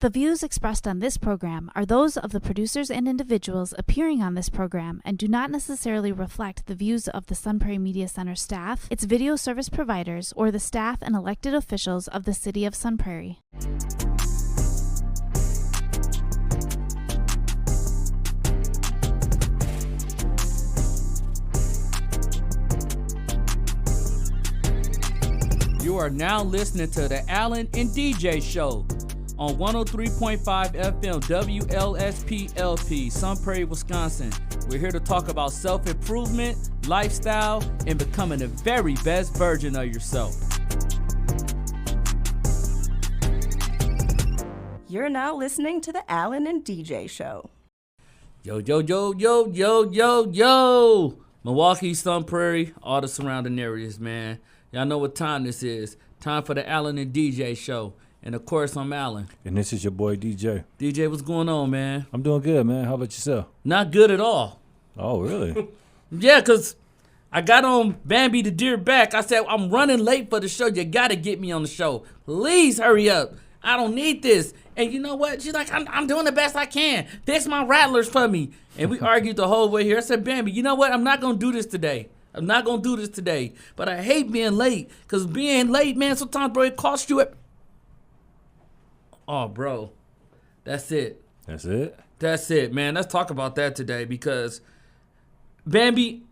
The views expressed on this program are those of the producers and individuals appearing on this program and do not necessarily reflect the views of the Sun Prairie Media Center staff, its video service providers, or the staff and elected officials of the City of Sun Prairie. You are now listening to the Allen and DJ Show on 103.5 FM WLSP-LP, Sun Prairie, Wisconsin. We're here to talk about self-improvement, lifestyle, and becoming the very best version of yourself. You're now listening to the Allen and DJ Show. Yo, yo, yo, yo, yo, yo, yo. Milwaukee, Sun Prairie, all the surrounding areas, man. Y'all know what time this is. Time for the Allen and DJ Show. And of course, I'm Allen. And this is your boy, DJ. DJ, what's going on, man? I'm doing good, man. How about yourself? Not good at all. Oh, really? Yeah, because I got on Bambi the Deer back. I said, I'm running late for the show. You got to get me on the show. Please hurry up. I don't need this. And you know what? She's like, I'm doing the best I can. Fix my rattlers for me. And we argued the whole way here. I said, Bambi, you know what? I'm not going to do this today. I'm not going to do this today. But I hate being late. Because being late, man, sometimes, bro, it costs you Oh, bro, that's it. That's it? That's it, man. Let's talk about that today because, Bambi,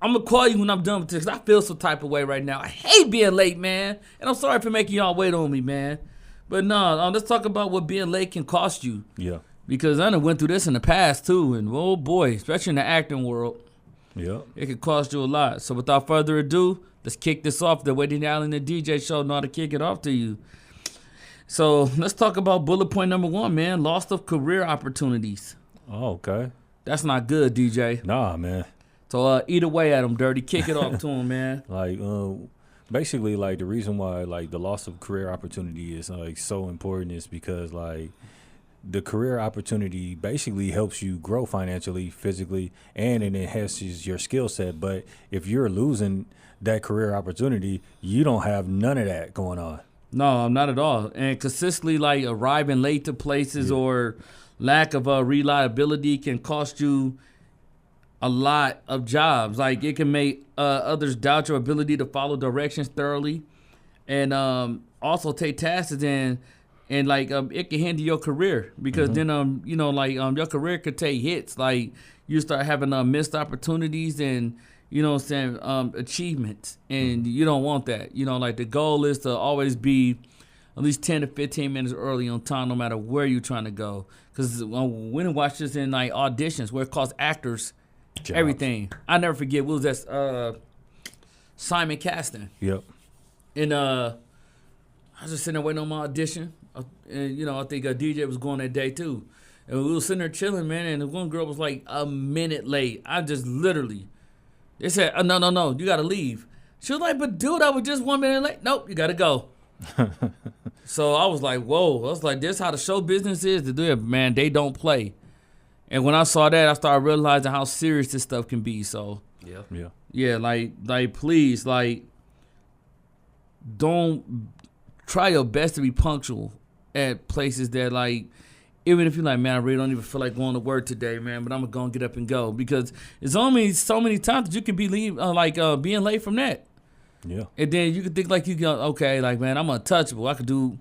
I'm going to call you when I'm done with this because I feel some type of way right now. I hate being late, man. And I'm sorry for making y'all wait on me, man. But no, let's talk about what being late can cost you. Yeah. Because I done went through this in the past, too. And, oh, boy, especially in the acting world, Yeah. it can cost you a lot. So without further ado, let's kick this off the way the Allen and DJ Show know how to kick it off to you. So let's talk about bullet point number one, man. Loss of career opportunities. Oh, okay. That's not good, DJ. Nah, man. So eat away at him, Dirty. Kick it off to him, man. Like, basically, like, the reason why, like, the loss of career opportunity is, like, so important is because, like, the career opportunity basically helps you grow financially, physically, and it enhances your skill set. But if you're losing that career opportunity, you don't have none of that going on. No, not at all. And consistently, like, arriving late to places or lack of reliability can cost you a lot of jobs. Like, it can make others doubt your ability to follow directions thoroughly and also take tasks and like, it can hinder your career because then, you know, like, your career could take hits. Like, you start having missed opportunities and, you know what I'm saying, achievements, and you don't want that. You know, like, the goal is to always be at least 10 to 15 minutes early on time, no matter where you're trying to go. Because when we watch this in, like, auditions, where it costs actors everything. I never forget, what was that, Simon Caston. Yep. And I was just sitting there waiting on my audition. And, you know, I think a DJ was going that day, too. And we were sitting there chilling, man, and the one girl was, like, a minute late. I just literally... They said, oh, no, you got to leave. She was like, but dude, I was just 1 minute late. Nope, you got to go. So I was like, whoa. I was like, this how the show business is to do it. Man, they don't play. And when I saw that, I started realizing how serious this stuff can be. So, yeah, like please, like, don't try your best to be punctual at places that, like, even if you're like, man, I really don't even feel like going to work today, man, but I'm going to get up and go. Because it's only so many times that you can be being late from that. Yeah. And then you can think like, okay, like, man, I'm untouchable. I could do,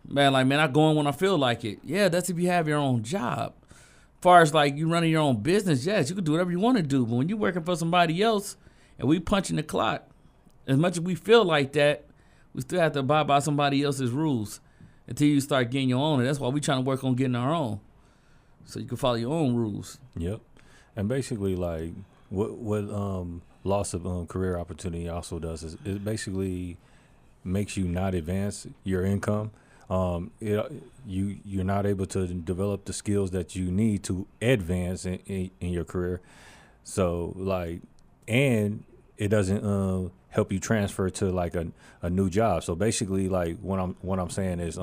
man, like, man, I go in when I feel like it. Yeah, that's if you have your own job. As far as, like, you running your own business, yes, you can do whatever you want to do. But when you're working for somebody else and we punching the clock, as much as we feel like that, we still have to abide by somebody else's rules until you start getting your own. And that's why we're trying to work on getting our own, so you can follow your own rules. Yep. And basically, like, what loss of career opportunity also does is it basically makes you not advance your income. You're not able to develop the skills that you need to advance in your career. So, like, and it doesn't help you transfer to, like, a new job. So basically, like, what I'm saying is,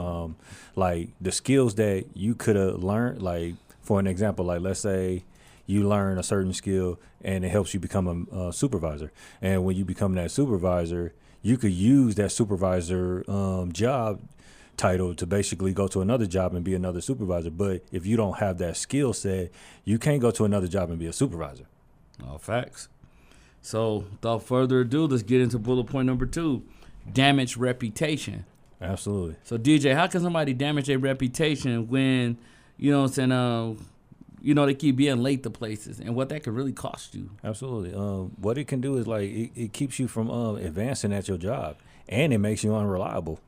like, the skills that you could have learned, like, for an example, like, let's say you learn a certain skill and it helps you become a supervisor. And when you become that supervisor, you could use that supervisor job title to basically go to another job and be another supervisor. But if you don't have that skill set, you can't go to another job and be a supervisor. All facts. So without further ado, let's get into bullet point number 2, damage reputation. Absolutely. So DJ, how can somebody damage their reputation when, you know what I'm saying, they keep being late to places, and what that could really cost you? Absolutely. What it can do is like it keeps you from advancing at your job, and it makes you unreliable.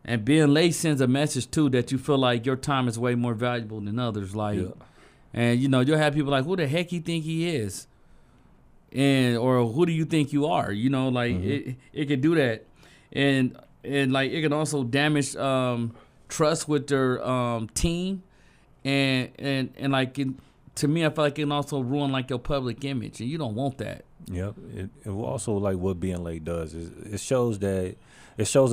And being late sends a message too that you feel like your time is way more valuable than others. Like, and you'll have people like, who the heck you think he is, or who do you think you are? It could do that, and like it can also damage trust with their team. And like to me, I feel like it can also ruin like your public image, and you don't want that. Yep. It will also, like, what being late does is it shows a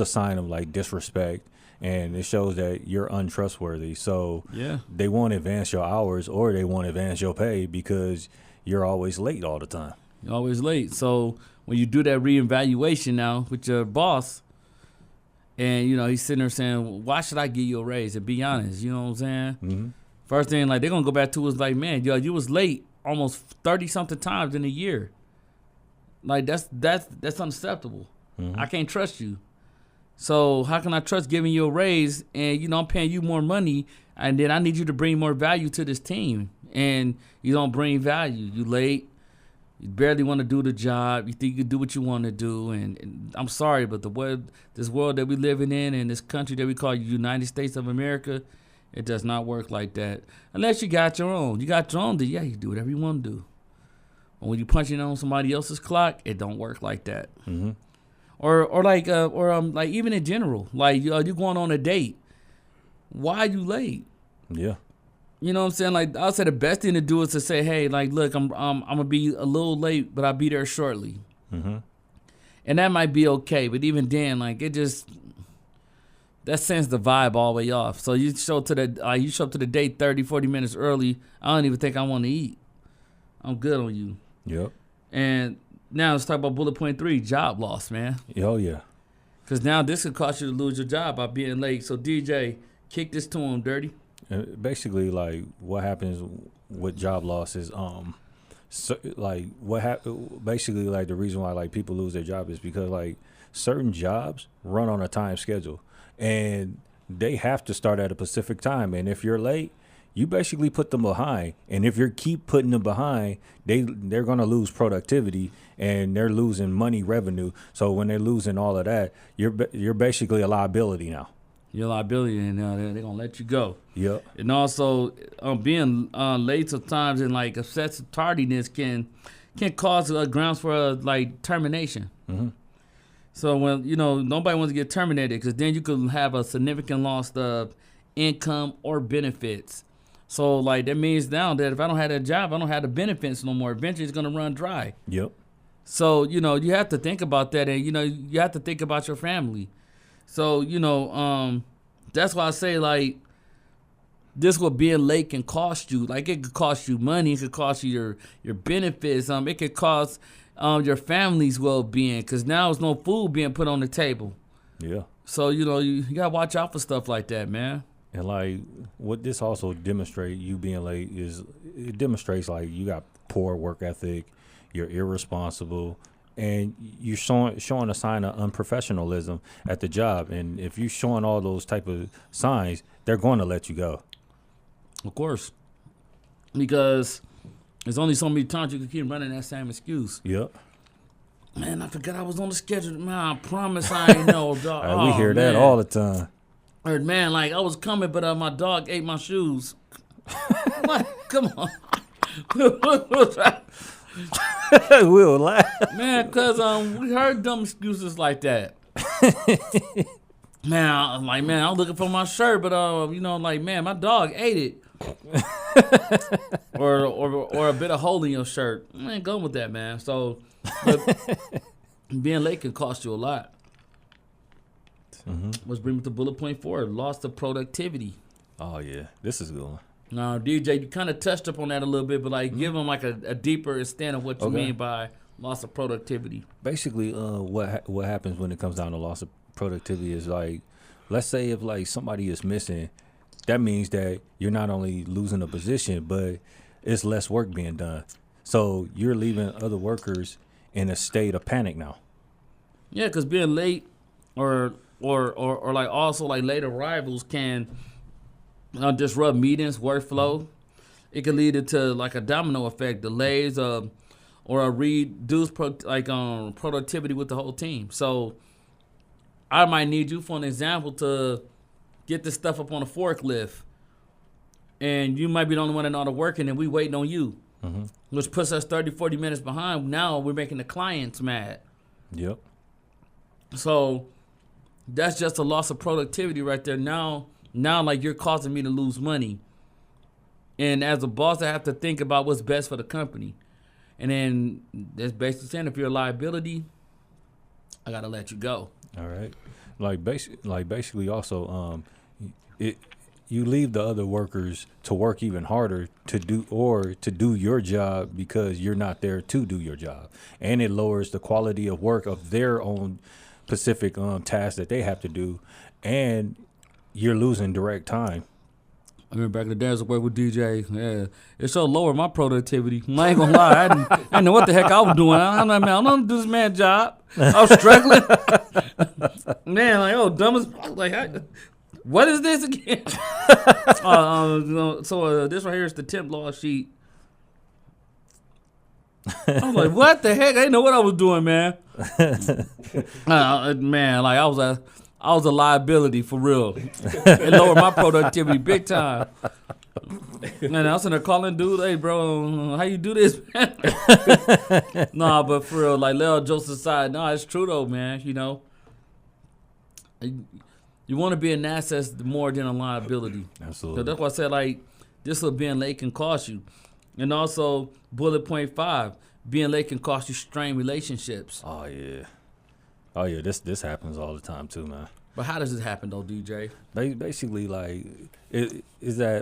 sign of like disrespect, and it shows that you're untrustworthy. So they won't advance your hours, or they won't advance your pay because you're always late all the time. You're always late. So when you do that reevaluation now with your boss, and he's sitting there saying, "Why should I give you a raise?" To be honest, you know what I'm saying. Mm-hmm. First thing, like, they're gonna go back to is like, man, you was late almost 30-something times in a year. Like, that's unacceptable. Mm-hmm. I can't trust you. So how can I trust giving you a raise and I'm paying you more money, and then I need you to bring more value to this team, and you don't bring value. You late. You barely want to do the job. You think you can do what you want to do, and I'm sorry, but this world that we living in, and this country that we call United States of America, it does not work like that. Unless you got your own. You got your own, then you do whatever you want to do. But when you punching on somebody else's clock, it don't work like that. Mm-hmm. Or like even in general, like you going on a date. Why are you late? Yeah. You know what I'm saying? Like, I'll say the best thing to do is to say, hey, like, look, I'm gonna be a little late, but I'll be there shortly. Mm-hmm. And that might be okay, but even then, like, that sends the vibe all the way off. So you show up to the date 30, 40 minutes early. I don't even think I want to eat. I'm good on you. Yep. And now let's talk about bullet point 3, job loss, man. Oh yeah. Because now this could cost you to lose your job by being late. So DJ, kick this to him, Dirty. Basically, like, what happens with job loss is basically, like, the reason why, like, people lose their job is because, like, certain jobs run on a time schedule, and they have to start at a specific time, and if you're late, you basically put them behind. And if you keep putting them behind, they're going to lose productivity, and they're losing money revenue. So when they're losing all of that, you're basically a liability now. You're a liability, and they're going to let you go. Yep. And also, being late sometimes and, like, excessive tardiness can cause grounds for, like, termination. Mm-hmm. So when, nobody wants to get terminated, because then you could have a significant loss of income or benefits. So, like, that means now that if I don't have that job, I don't have the benefits no more. Eventually, it's going to run dry. Yep. So, you have to think about that, and, you have to think about your family. So, that's why I say, like, this what being late can cost you. Like, it could cost you money. It could cost you your benefits. It could cost your family's well-being, because now there's no food being put on the table. Yeah. So, you got to watch out for stuff like that, man. And, like, what this also demonstrates, you being late, is it demonstrates, like, you got poor work ethic, you're irresponsible, and you're showing a sign of unprofessionalism at the job. And if you're showing all those type of signs, they're going to let you go. Of course. Because there's only so many times you can keep running that same excuse. Yep. Man, I forgot I was on the schedule. Man, I promise I ain't know, dog. We hear that all the time. Or, man, like, I was coming, but my dog ate my shoes. What? Come on. We'll laugh. Man, because we heard dumb excuses like that. Man, I'm like, man, I'm looking for my shirt, but, like, man, my dog ate it. or a bit of hole in your shirt. I ain't going with that, man. So, being late can cost you a lot. Mm-hmm. Let's bring me to bullet point 4, loss of productivity. Oh, yeah. This is a good one. Now, DJ, you kind of touched up on that a little bit, but, like, give them, like, a deeper extent of what you mean by loss of productivity. Basically, what happens when it comes down to loss of productivity is, like, let's say if like somebody is missing, that means that you're not only losing a position, but it's less work being done. So you're leaving other workers in a state of panic now. Yeah, because being late or like also like late arrivals can disrupt meetings, workflow. It can lead to like a domino effect, delays, or a reduced productivity with the whole team. So I might need you for an example to get this stuff up on a forklift, and you might be the only one that know how to work, and then we waiting on you, which puts us 30, 40 minutes behind. Now we're making the clients mad. Yep. So that's just a loss of productivity right there. Now like you're causing me to lose money. And as a boss, I have to think about what's best for the company. And then that's basically saying if you're a liability, I gotta let you go. All right. Basically also you leave the other workers to work even harder to do your job because you're not there to do your job. And it lowers the quality of work of their own specific tasks that they have to do, and you're losing direct time. I remember back in the days I worked with DJ. Yeah, it so lowered my productivity. I ain't gonna lie, I didn't know what the heck I was doing. I'm like, man, I don't do this man's job. I was struggling. Man, like, oh, dumb as like, what is this again? So this right here is the temp law sheet. I'm like, what the heck? I didn't know what I was doing, man. Man, like I was a liability for real. It lowered my productivity big time. Man, I was in there calling dude, hey bro, how you do this, man? Nah, but for real, like Leo Joseph's side, no, it's true though, man. You know, you want to be an asset more than a liability. Absolutely. So that's why I said like this will being late can cost you. And also bullet point 5, being late can cost you strained relationships. Oh yeah. This happens all the time too, man. But how does this happen though, DJ? Basically, like, is that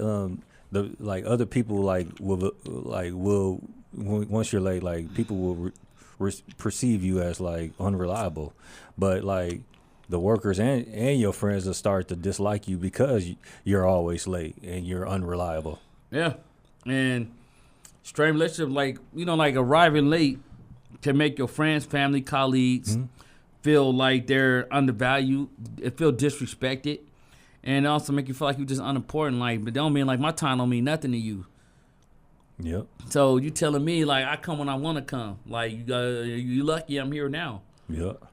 the like other people will once you're late, like people will perceive you as like unreliable, but like the workers and your friends will start to dislike you because you're always late and you're unreliable. Yeah, and strained relationship, like like arriving late can make your friends, family, colleagues feel like they're undervalued, feel disrespected, and also make you feel like you're just unimportant. Like, but don't mean like my time don't mean nothing to you. Yep. So you telling me like I come when I want to come. Like you lucky I'm here now. Yep.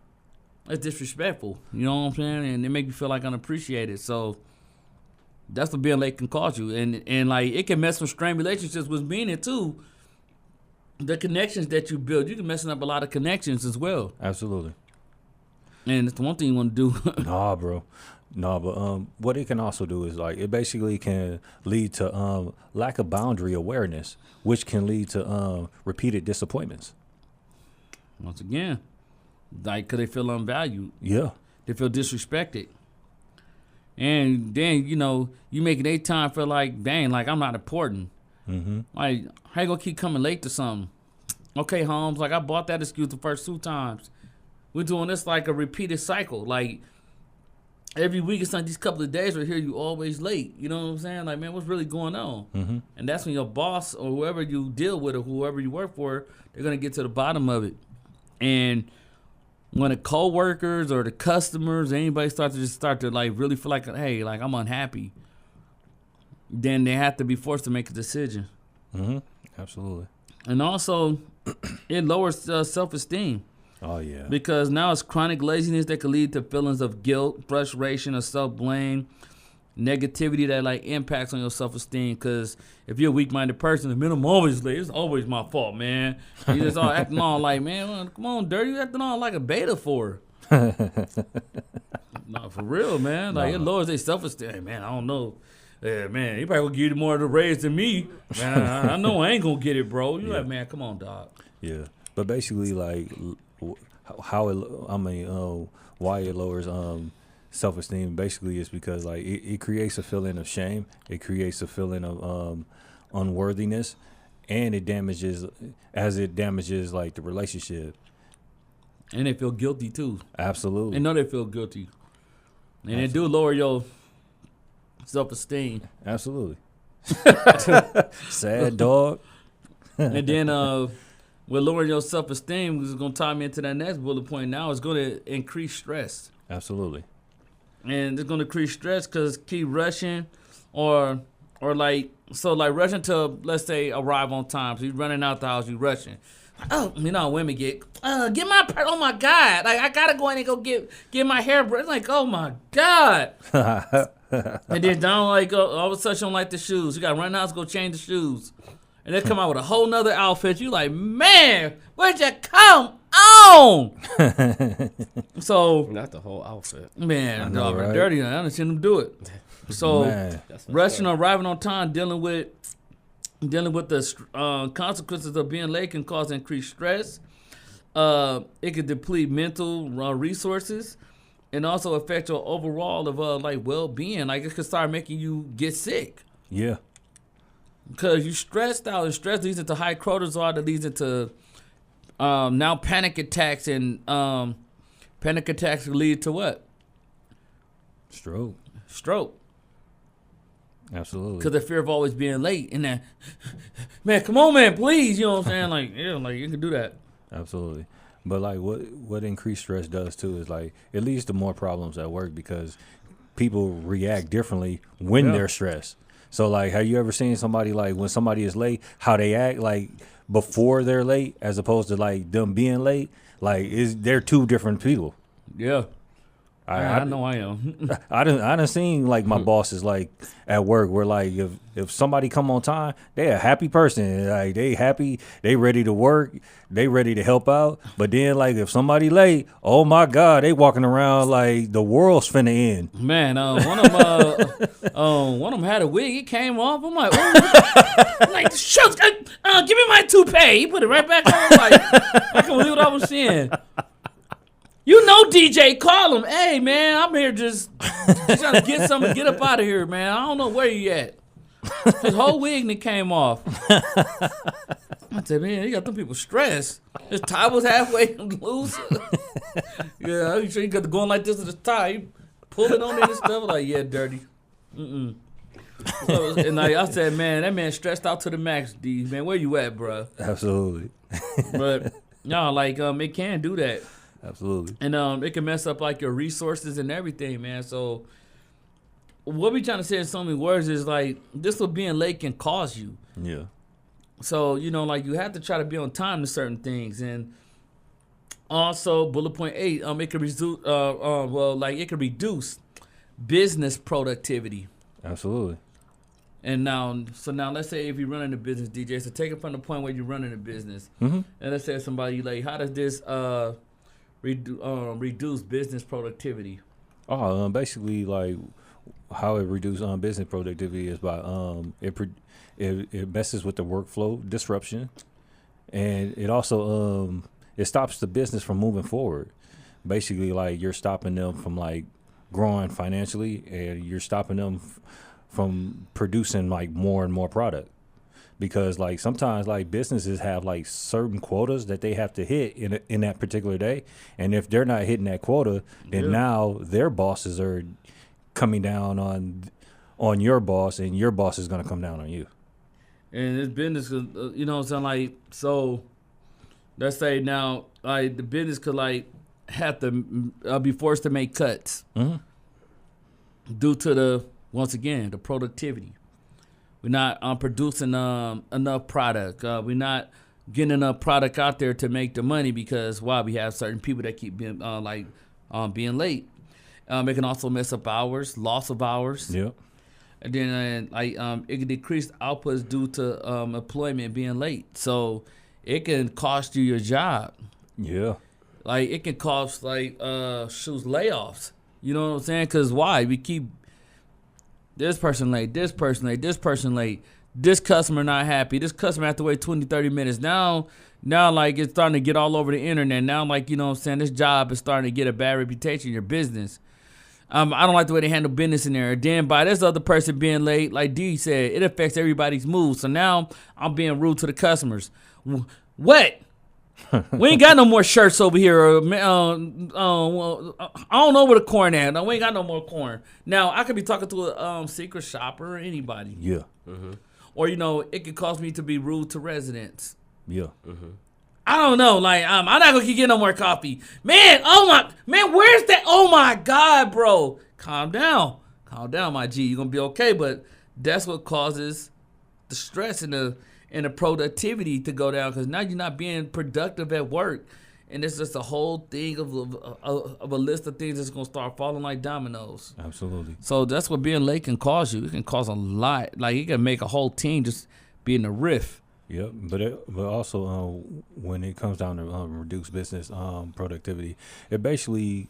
That's disrespectful. You know what I'm saying? And it make you feel like unappreciated. So that's what being late can cause you. And like it can mess with strained relationships with meaning too. The connections that you build, you can messing up a lot of connections as well. Absolutely. And it's the one thing you want to do. Nah, bro. No, but what it can also do is like it basically can lead to lack of boundary awareness, which can lead to repeated disappointments. Once again, like, cause they feel unvalued. Yeah. They feel disrespected. And then, you making their time feel like, dang, like I'm not important. Mm-hmm. Like, how you gonna keep coming late to something? Okay, Holmes, like I bought that excuse the first 2 times. We're doing this like a repeated cycle. Like every week it's like these couple of days right here, you always late. You know what I'm saying? Like, man, what's really going on? Mm-hmm. And that's when your boss or whoever you deal with or whoever you work for, they're gonna get to the bottom of it. And when the coworkers or the customers, anybody start to like really feel like, hey, like I'm unhappy, then they have to be forced to make a decision. Mm-hmm. Absolutely. And also, it lowers self-esteem. Oh, yeah. Because now it's chronic laziness that can lead to feelings of guilt, frustration, or self-blame, negativity that like impacts on your self-esteem. Because if you're a weak-minded person, man, I'm always late. It's always my fault, man. You just all acting all like, man, come on, dirty. You acting all like a beta for. No, for real, man. Like, it lowers their self-esteem. Hey, man, I don't know. Yeah, man, he probably gonna give you more of the raise than me. Man, I know I ain't gonna get it, bro. You like, man, come on, dog. Yeah, but basically, like, why it lowers self-esteem basically is because like it creates a feeling of shame. It creates a feeling of unworthiness, and it damages like the relationship. And they feel guilty too. Absolutely. They know they feel guilty. And it do lower your self-esteem. Absolutely. Sad dog. And then with lowering your self-esteem, which is going to tie me into that next bullet point now, is going to increase stress. Absolutely. And it's going to increase stress because keep rushing or like rushing to, let's say, arrive on time. So you're running out the house, you rushing. Oh, you know, women get my, oh my God, like I gotta go in and go get my hair brushed. Like, oh my God. And then down like all of a sudden you don't like the shoes. You gotta run out to go change the shoes. And they come out with a whole nother outfit. You like, man, where'd you come on? So Not the whole outfit. man, know, dog, right? dirty. I done seen them do it. So Man. rushing or arriving on time, dealing with the consequences of being late can cause increased stress. It could deplete mental resources, and also affect your overall of like well-being. Like it could start making you get sick Yeah. because you stressed out, and stress leads into high cortisol, that leads into now panic attacks, and panic attacks lead to what? Stroke. Stroke. Absolutely. Because the fear of always being late, and then, man, come on, man, please, you know what I'm saying? Like, yeah, like you can do that. Absolutely. But like what increased stress does too is like it leads to more problems at work because people react differently when Yeah. they're stressed. So like have you ever seen somebody like when somebody is late, how they act like before they're late as opposed to like them being late? Like they're two different people. Yeah, I know I am. I done seen like my bosses like at work where like if somebody come on time, they a happy person. Like they happy, they ready to work, they ready to help out. But then like if somebody late, oh my God, they walking around like the world's finna end. Man, one of them had a wig. It came off. I'm like, oh, I'm like, shucks, give me my toupee. He put it right back on. Like, I can believe what I was seeing. You know, DJ, call him. Hey, man, I'm here just trying to get something, get up out of here, man. I don't know where you at. His whole wig and came off. I said, man, you got them people stressed. His tie was halfway loose. Yeah, you sure you got the going like this with his tie? You pull it on there and stuff. Like, yeah, dirty. So, and like I said, man, that man stressed out to the max, D. Man, where you at, bro? Absolutely. But no, like it can do that. Absolutely. And it can mess up like your resources and everything, man. So what we trying to say in so many words is like this what being late can cause you. Yeah. So, you know, like you have to try to be on time to certain things. And also bullet point 8, it can reduce it can reduce business productivity. Absolutely. And now let's say if you're running a business, DJ, so take it from the point where you're running a business. Mm-hmm. And let's say somebody like, how does this reduce business productivity? Basically, like how it reduces business productivity is by it messes with the workflow disruption, and it also it stops the business from moving forward. Basically, like you're stopping them from like growing financially, and you're stopping them from producing like more and more product. Because like sometimes like businesses have like certain quotas that they have to hit in that particular day, and if they're not hitting that quota, then now their bosses are coming down on your boss, and your boss is going to come down on you. And this business, you know what I'm saying? Like, so let's say now, like the business could like have to be forced to make cuts due to once again the productivity. We're not producing enough product. We're not getting enough product out there to make the money because why? We have certain people that keep being being late. It can also mess up hours, loss of hours. Yep. And then it can decrease outputs due to employment being late. So it can cost you your job. Yeah. Like it can cost layoffs. You know what I'm saying? Because why? We keep this person late, this person late, this person late, this customer not happy, this customer have to wait 20, 30 minutes. Now like it's starting to get all over the internet. Now like, you know what I'm saying, this job is starting to get a bad reputation in your business. I don't like the way they handle business in there. Then by this other person being late, like D said, it affects everybody's mood. So now I'm being rude to the customers. What? We ain't got no more shirts over here. Well, I don't know where the corn at. No, we ain't got no more corn. Now, I could be talking to a secret shopper or anybody. Yeah. Or, it could cause me to be rude to residents. Yeah. I don't know. Like, I'm not going to keep getting no more coffee. Man, where's that? Oh, my God, bro. Calm down. Calm down, my G. You're going to be okay. But that's what causes the stress and the productivity to go down, because now you're not being productive at work, and it's just a whole thing of a list of things that's gonna start falling like dominoes. Absolutely. So that's what being late can cause you. It can cause a lot. Like, it can make a whole team just be in a riff. Yep, but also when it comes down to reduced business productivity, it basically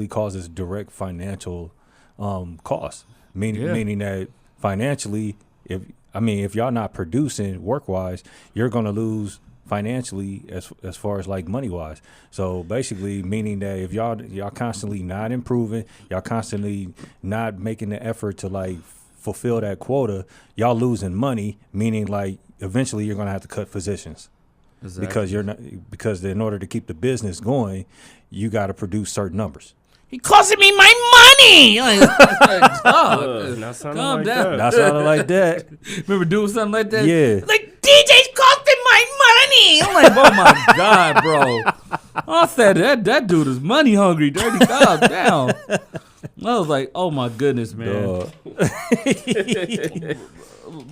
causes direct financial costs. Meaning that financially, if y'all not producing work-wise, you're going to lose financially as far as like money-wise. So basically meaning that if y'all constantly not improving, y'all constantly not making the effort to like fulfill that quota, y'all losing money, meaning like eventually you're going to have to cut positions. Exactly. Because in order to keep the business going, you got to produce certain numbers. He costing me my money. Not sounding calm like down. that. Not sounding like that. Remember doing something like that? Yeah. Like, DJ's costing my money. I'm like, oh my God, bro. I said that dude is money hungry. Dirty, calm down. I was like, oh my goodness, man.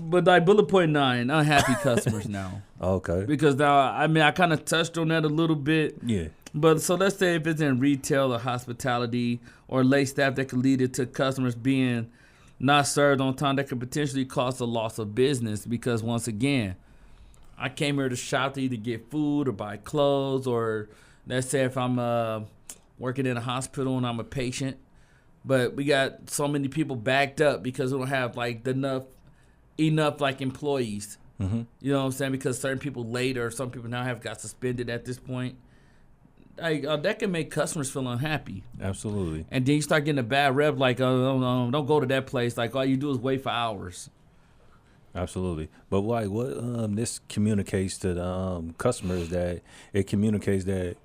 But like bullet point 9, unhappy customers now. Okay. Because now, I kind of touched on that a little bit. Yeah. But so let's say if it's in retail or hospitality or late staff, that could lead it to customers being not served on time. That could potentially cause a loss of business, because once again, I came here to shop to either get food or buy clothes, or let's say if I'm working in a hospital and I'm a patient, but we got so many people backed up because we don't have like enough like employees. Mm-hmm. You know what I'm saying? Because certain people late, or some people now have got suspended at this point. Like, that can make customers feel unhappy. Absolutely. And then you start getting a bad rep, like, don't go to that place. Like, all you do is wait for hours. Absolutely. But like what this communicates to the customers, that it communicates that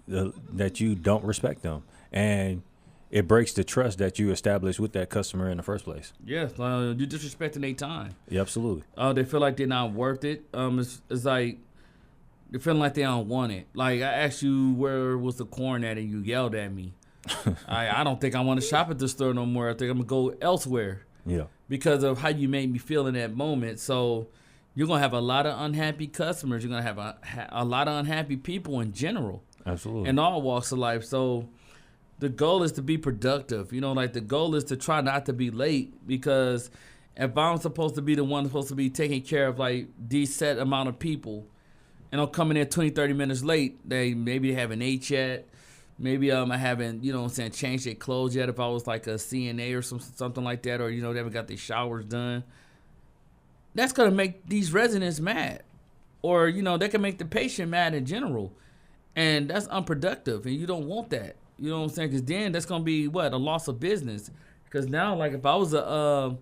that you don't respect them, and it breaks the trust that you established with that customer in the first place. Yes, you're disrespecting their time. Yeah, absolutely. They feel like they're not worth it. It's like they're feeling like they don't want it. Like, I asked you where was the corn at, and you yelled at me. I don't think I want to shop at the store no more. I think I'm going to go elsewhere. Yeah. Because of how you made me feel in that moment. So you're going to have a lot of unhappy customers. You're going to have a lot of unhappy people in general. Absolutely. In all walks of life. So the goal is to be productive. Like, the goal is to try not to be late, because if I'm supposed to be the one supposed to be taking care of like these set amount of people, and I'm coming in 20, 30 minutes late, maybe they haven't ate yet. Maybe I haven't, changed their clothes yet if I was like a CNA or something like that, or, they haven't got their showers done. That's going to make these residents mad. Or, they can make the patient mad in general. And that's unproductive, and you don't want that. You know what I'm saying? Because then that's going to be, a loss of business. Because now, like, if I was a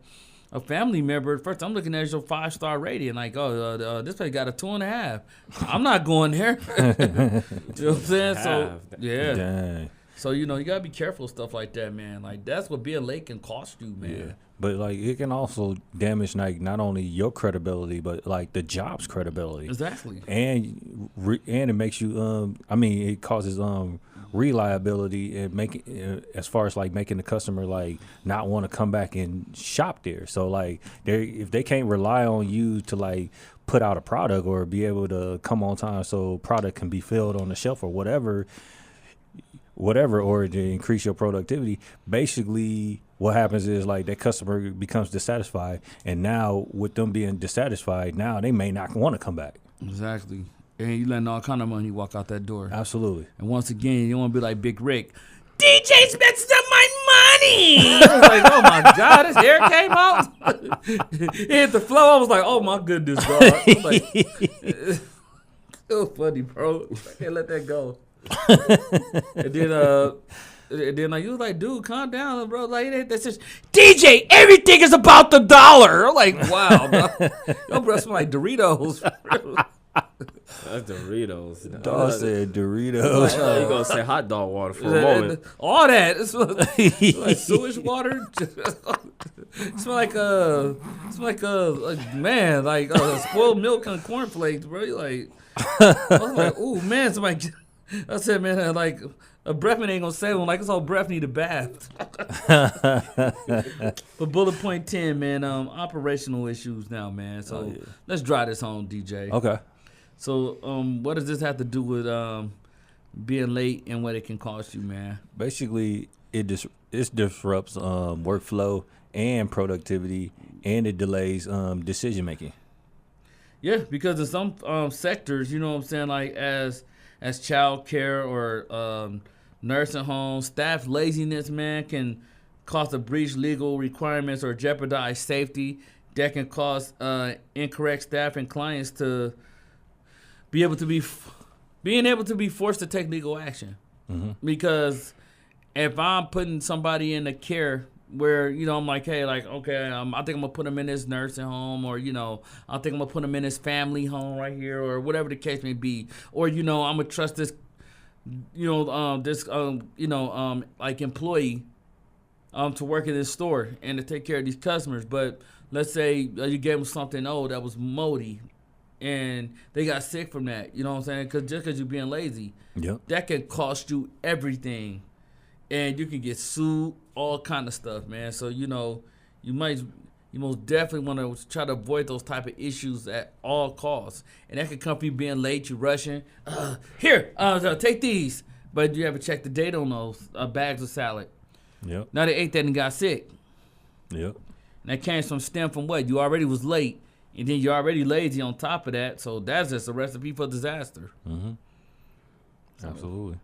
family member, first I'm looking at your 5-star rating, like, this place got a 2.5. I'm not going there. You know what I'm saying? So, yeah. Dang. So, you got to be careful of stuff like that, man. Like, that's what being late can cost you, man. Yeah. But like, it can also damage like not only your credibility, but like the job's credibility. Exactly. And it makes you it causes reliability and as far as like making the customer like not want to come back and shop there. So like, if they can't rely on you to like put out a product or be able to come on time so product can be filled on the shelf or whatever, or to increase your productivity, basically what happens is like that customer becomes dissatisfied, and now with them being dissatisfied, now they may not want to come back. Exactly. And you letting all kind of money walk out that door. Absolutely. And once again, you want to be like Big Rick. DJ's messing up my money. I was like, oh my God, his hair came out. It hit the floor. I was like, oh my goodness, dog. I was like, so funny, bro. I can't let that go. And then you was like, dude, calm down, bro. Like, that's just DJ. Everything is about the dollar. I'm like, wow, your breath smell like Doritos. That's Doritos. Dog said You Doritos. gonna say hot dog water for a moment? All that. It's like sewage water. Smell like man, like spoiled milk and cornflakes, bro. You like, I was like, ooh, man. Somebody, I said, man, like a breath mint ain't gonna save him. Like his whole breath need a bath. But bullet point 10, man. Operational issues now, man. So let's drive this home, DJ. Okay. So, what does this have to do with being late and what it can cost you, man? Basically, it disrupts workflow and productivity, and it delays decision making. Yeah, because in some sectors, you know what I'm saying, like as child care or nursing homes, staff laziness, man, can cause a breach legal requirements or jeopardize safety. That can cause incorrect staff and clients to being able to be forced to take legal action. Mm-hmm. Because if I'm putting somebody in a care where, you know, I'm like, hey, like, okay, I think I'm going to put him in this nursing home, or, you know, I think I'm going to put him in this family home right here, or whatever the case may be. Or, you know, I'm going to trust this, you know, like employee to work in this store and to take care of these customers. But let's say you gave them something old that was moldy and they got sick from that, you know what I'm saying? Just because you're being lazy, that can cost you everything. And you can get sued, all kind of stuff, man. So, you know, you most definitely want to try to avoid those type of issues at all costs. And that could come from you being late, you rushing. Here, take these. But you ever check the date on those bags of salad? Yep. Now they ate that and got sick. Yep. And that came from what? You already was late, and then you're already lazy on top of that. So that's just a recipe for disaster. Mm-hmm. Absolutely.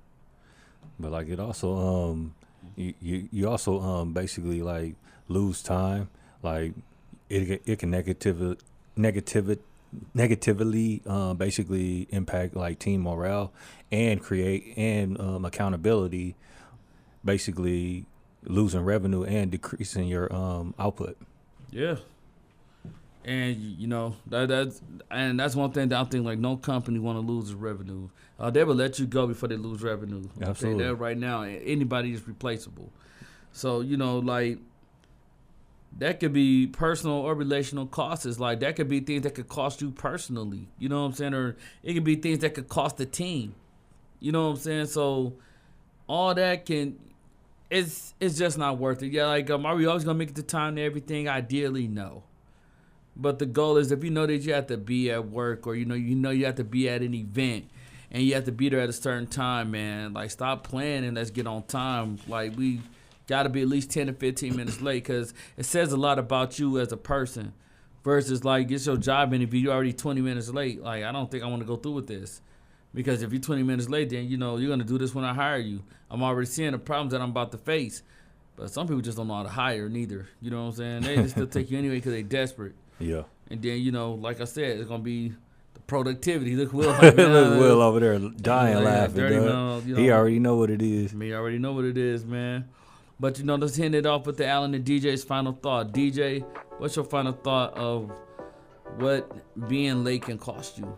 But like it also you also basically like lose time. Like it can negatively basically impact like team morale and create accountability, basically losing revenue and decreasing your output. Yeah. And you know that's one thing that I think like no company want to lose is revenue. They will let you go before they lose revenue. Absolutely. That right now, anybody is replaceable. So you know, like that could be personal or relational costs. Like that could be things that could cost you personally. You know what I'm saying? Or it could be things that could cost the team. You know what I'm saying? So all that it's just not worth it. Yeah, like are we always gonna make it to time to everything? Ideally, no. But the goal is if you know that you have to be at work or you know you have to be at an event and you have to be there at a certain time, man, like stop playing and let's get on time. Like we got to be at least 10 to 15 minutes late because it says a lot about you as a person versus like it's your job interview, you're already 20 minutes late. Like I don't think I want to go through with this because if you're 20 minutes late, then you know you're going to do this when I hire you. I'm already seeing the problems that I'm about to face. But some people just don't know how to hire neither. You know what I'm saying? They just still take you anyway because they're desperate. Yeah. And then, you know, like I said, it's going to be the productivity. Look, Will. Like, Look, Will over there dying laughing. Man, you know, he already know what it is. Me already know what it is, man. But, you know, let's end it off with the Allen and DJ's final thought. DJ, what's your final thought of what being late can cost you?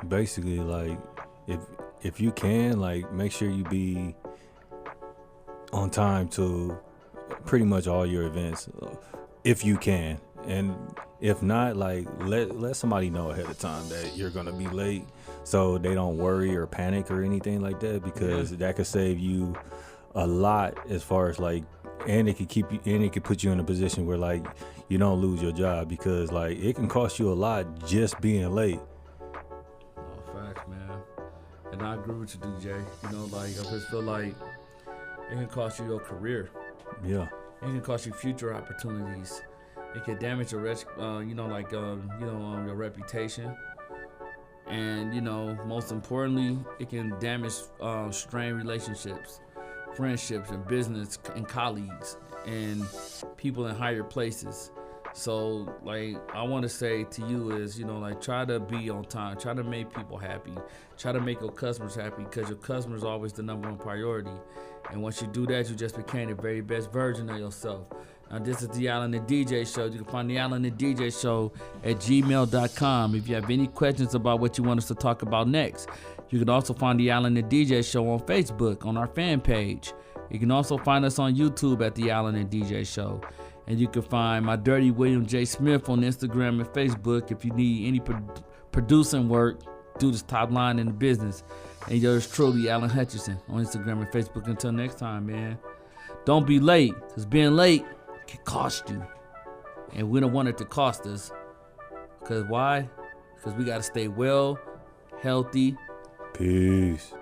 Basically, like, if you can, like, make sure you be on time to pretty much all your events, if you can. And if not, like let somebody know ahead of time that you're gonna be late, so they don't worry or panic or anything like that, because that could save you a lot as far as like, and it could keep you, and it could put you in a position where like you don't lose your job, because like it can cost you a lot just being late. Oh, facts, man. And I agree with you, DJ. You know, like I just feel like it can cost you your career. Yeah. It can cost you future opportunities. It can damage your, your reputation, and you know, most importantly, it can damage strained relationships, friendships, and business and colleagues and people in higher places. So, like, I want to say to you is, you know, like, try to be on time, try to make people happy, try to make your customers happy, because your customer is always the number one priority. And once you do that, you just became the very best version of yourself. This is the Allen and DJ Show. You can find the Allen and DJ Show at gmail.com. If you have any questions about what you want us to talk about next, you can also find the Allen and DJ Show on Facebook on our fan page. You can also find us on YouTube at the Allen and DJ Show. And you can find my Dirty William J. Smith on Instagram and Facebook if you need any producing work. Do this top line in the business. And yours truly, Alan Hutchinson, on Instagram and Facebook. Until next time, man. Don't be late, because being late can cost you. And we don't want it to cost us. Because why? Because we got to stay well, healthy. Peace.